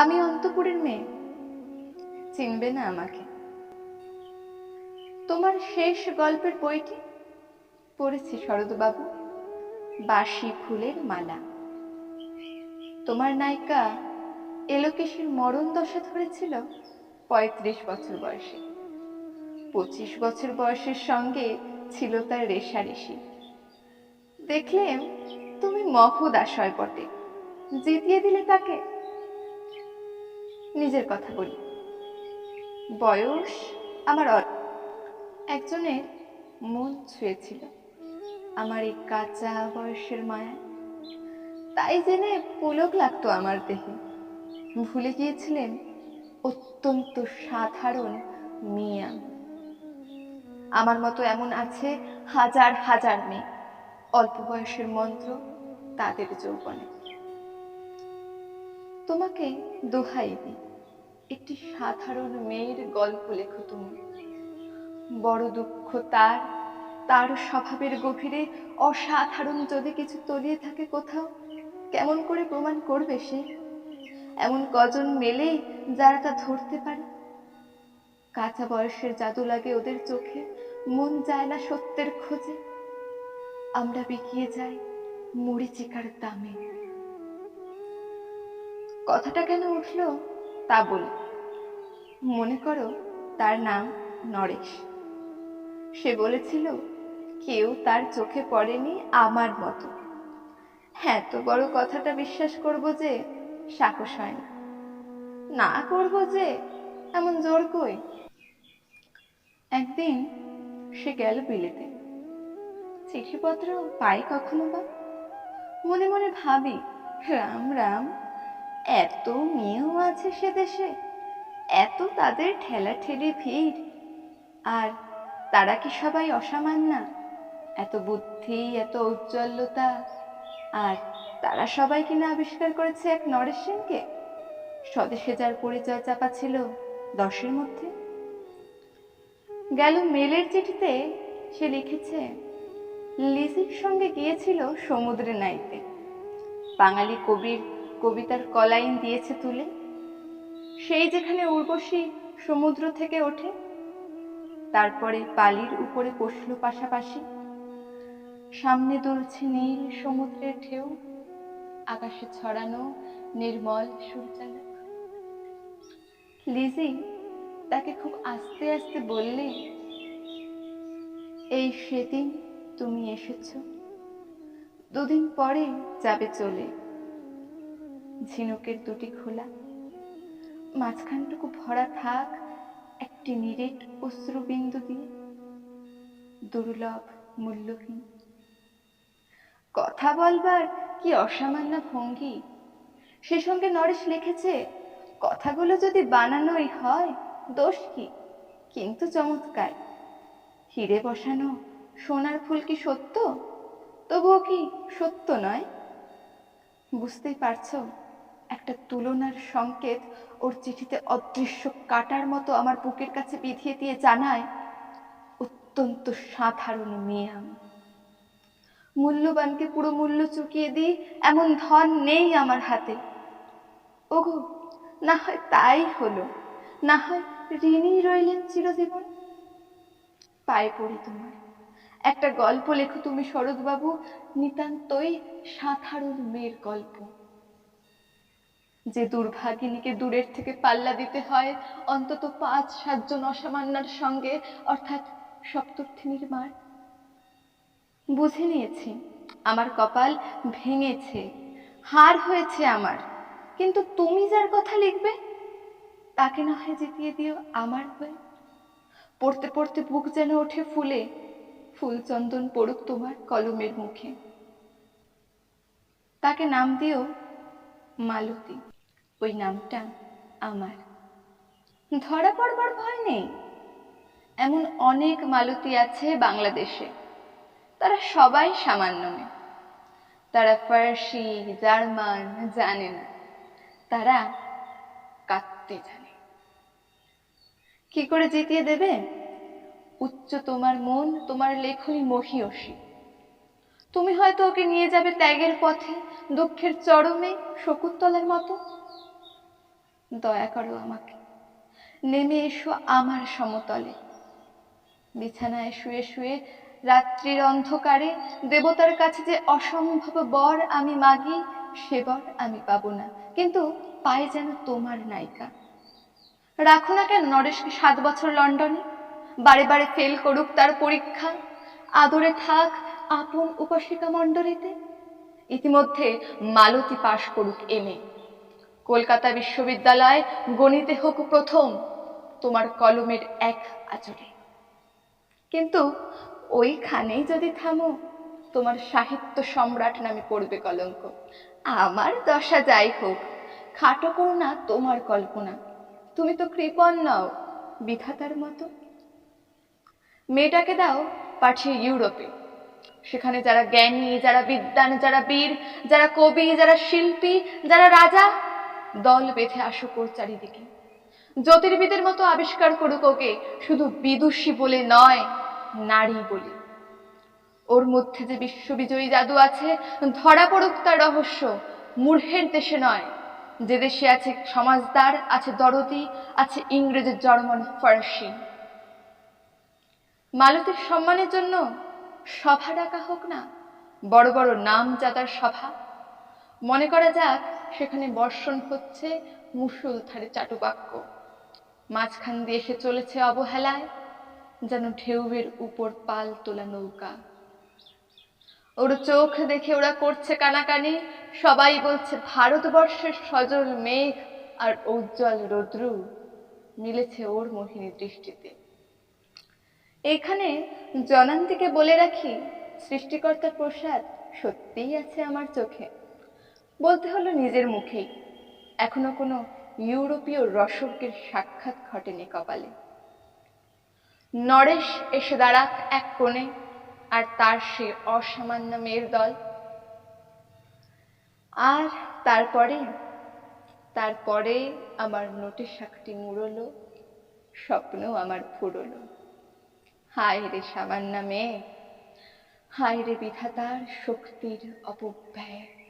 আমি অন্তপুরের মেয়ে, চিনবে না আমাকে। তোমার শেষ গল্পের বইটি পড়েছি শরৎবাবু, বাসি ফুলের মালা। তোমার নায়িকা এলোকেশীর মরণ দশা ধরেছিল ৩৫ বছর বয়সে। ২৫ বছর বয়সের সঙ্গে ছিল তার রেশারেশি। দেখলে তুমি মহোদাশয় বটে, জিতিয়ে দিলে তাকে। নিজের কথা বলি, বয়স আমার একজনের মন ছুঁয়েছিল আমার এই কাঁচা বয়সের মায়া। তাই জেনে পুলক লাগতো আমার দেহে। ভুলে গিয়েছিলেন অত্যন্ত সাধারণ মেয়ে। আমার মতো এমন আছে হাজার হাজার মেয়ে, অল্প বয়সের মন্ত্র তাদের যৌবনে। তোমাকে দোহাই দিই, একটি সাধারণ মেয়ের গল্প লেখো তুমি। বড় দুঃখ তার, তার স্বভাবের গভীরে অসাধারণ যদি কিছু তলিয়ে থাকে কোথাও, কেমন করে প্রমাণ করবে সে? এমন কজন মেলে যারা তা ধরতে পারে? কাঁচা বয়সের জাদু লাগে ওদের চোখে, মন যায় না সত্যের খোঁজে। আমরা বিকিয়ে যাই মরিচিকার দামে। কথাটা কেন উঠলো তা বলি। মনে করো তার নাম নরেশ। সে বলেছিল কেউ তার চোখে পড়েনি আমার মতো। হ্যাঁ, তো বড় কথাটা বিশ্বাস করব যে সাহস হয় না, না করব যে এমন জোর কই। একদিন সে গেল বিলেতে, চিঠিপত্র পাই কখনো বা। মনে মনে ভাবি, রাম রাম, এত মেয়েও আছে সে দেশে, এত তাদের ঠেলাঠেলি ভিড়, আর তারা কি সবাই অসামান্য? এত বুদ্ধি, এত ঔজ্জ্বল্যতা, আর তারা সবাই কিনা আবিষ্কার করেছে এক নরেশ সেনকে। স্বদেশে যার পরিচয় চাপা ছিল 10-এর মধ্যে। গেল মেলের চিঠিতে সে লিখেছে লিজির সঙ্গে গিয়েছিল সমুদ্রে নাইতে। বাঙালি কবির কবিতার কলাইন দিয়েছে তুলে, সেই যেখানে উর্বশী সমুদ্র থেকে ওঠে, তারপরে পালির উপরে বসল পাশাপাশি। সামনে দুলছে নীল সমুদ্রের ঢেউ, আকাশে ছড়ানো নির্মল সূর্যালোক। লিজি তাকে খুব আস্তে আস্তে বললে, এই সেদিন তুমি এসেছ, দুদিন পরে যাবে চলে। ঝিনুকের দুটি খোলা, মাঝখানটুকু ভরা থাক একটি নিরেট অশ্রুবিন্দু দিয়ে, দুর্লভ মূল্যহীন। কথা বলবার কি অসামান্য ভঙ্গি! সে সঙ্গে নরেশ লিখেছে, কথাগুলো যদি বানানোই হয় দোষ কি, কিন্তু চমৎকার। হিরে বসানো সোনার ফুল কি সত্য? তবুও কি সত্য নয়? বুঝতেই পারছো, একটা তুলনার সংকেত ওর চিঠিতে অদৃশ্য কাটার মতো আমার বুকের কাছে বিধিয়ে দিয়ে জানায়, অত্যন্ত সাধারণ মেয়ে আমি। মূল্যবানকে পুরো মূল্য চুকিয়ে দিই এমন ধন নেই আমার হাতে। ওগো, না হয় তাই হলো, না হয় ঋণী রইলেন চিরজীবন। পায়ে পড়ি তোমার, একটা গল্প লেখো তুমি শরৎবাবু, নিতান্তই সাধারণ মেয়ের গল্প। যে দুর্ভাগিনীকে দূরের থেকে পাল্লা দিতে হয় অন্তত 5-7 জন অসামান্যার সঙ্গে, অর্থাৎ সপ্তর্থিনীর মার। বুঝে নিয়েছি আমার কপাল ভেঙেছে, হার হয়েছে আমার, কিন্তু তুমি যার কথা লিখবে তাকে না হয় জিতিয়ে দিও আমার হয়ে। পড়তে পড়তে বুক যেন ওঠে ফুলে, ফুল চন্দন পড়ুক তোমার কলমের মুখে। তাকে নাম দিও মালতী, ওই নামটা আমার। ধরা পড়বার ভয় নেই, এমন অনেক মালতী আছে বাংলাদেশে, তারা সবাই সামান্য মেয়ে। তারা ফার্সি জার্মান জানে না, তারা কাঁদতে জানে। কি করে জিতিয়ে দেবে? উচ্চ তোমার মন, তোমার লেখনী মহীয়সী। তুমি হয়তো ওকে নিয়ে যাবে ত্যাগের পথে, দুঃখের চরমে শকুন্তলার মতো। দয়া করো আমাকে, নেমে এসো আমার সমতলে। বিছানায় শুয়ে শুয়ে রাত্রির অন্ধকারে দেবতার কাছে যে অসম্ভব বর আমি মাগি, সে বর আমি পাবো না, কিন্তু পাই যেন তোমার নায়িকা। রাখো না কেন নরেশকে 7 বছর লন্ডনে, বারে বারে ফেল করুক তার পরীক্ষা, আদরে থাক আপন উপাসিকা মণ্ডলীতে। ইতিমধ্যে মালতী পাশ করুক এমএ, কলকাতা বিশ্ববিদ্যালয় গণিতে হোক প্রথম, তোমার কলমের এক আঁচড়ে। কিন্তু ওইখানেই যদি থামো, তোমার সাহিত্য সম্রাট নামে পড়বে কলঙ্ক। আমার দশা যাই হোক, খাটো করো না তোমার কল্পনা, তুমি তো কৃপণ নও বিধাতার মতো। মেয়েটাকে দাও পাঠিয়ে ইউরোপে, সেখানে যারা জ্ঞানী, যারা বিদ্বান, যারা বীর, যারা কবি, যারা শিল্পী, যারা রাজা, দল বেঁধে আসুক ওর চারিদিকে। জ্যোতির্বিদের মতো আবিষ্কার করুক ওকে, শুধু বিদুষী বলে নয়, নারী বলে। ওর মধ্যে যে বিশ্ববিজয়ী জাদু আছে, ধরা পড়ুক তার রহস্য, মূর্খের দেশে নয়, যে দেশে আছে সমাজদার, আছে দরদি, আছে ইংরেজের জার্মান ফরাসি। মালতীর সম্মানের জন্য সভা ডাকা হোক না, বড় বড় নাম জাদার সভা। মনে করা যাক সেখানে বর্ষণ হচ্ছে মুষলধারে চাটুবাক্য, মাঝখান দিয়ে এসে চলেছে অবহেলায়, যেন ঢেউয়ের উপর পাল তোলা নৌকা। ওর চোখ দেখে ওরা করছে কানাকানি, সবাই বলছে ভারতবর্ষের সজল মেঘ আর উজ্জ্বল রৌদ্র মিলেছে ওর মোহিনী দৃষ্টিতে। এখানে জনান্তিকে বলে রাখি, সৃষ্টিকর্তার প্রসাদ সত্যিই আছে আমার চোখে। বলতে হলো নিজের মুখেই, এখনো কোনো ইউরোপীয় রসজ্ঞের সাক্ষাৎ ঘটেনি কপালে। নরেশ এসে দাঁড়াক এক কোণে, আর তার সে অসামান্য মেয়ের দল। আর তারপরে তারপরে আমার নোটে শাকটি মুড়লো, স্বপ্ন আমার ফুরলো। হায় রে সামান্য মেয়ে, হায় রে বিধাতার শক্তির অপব্যয়।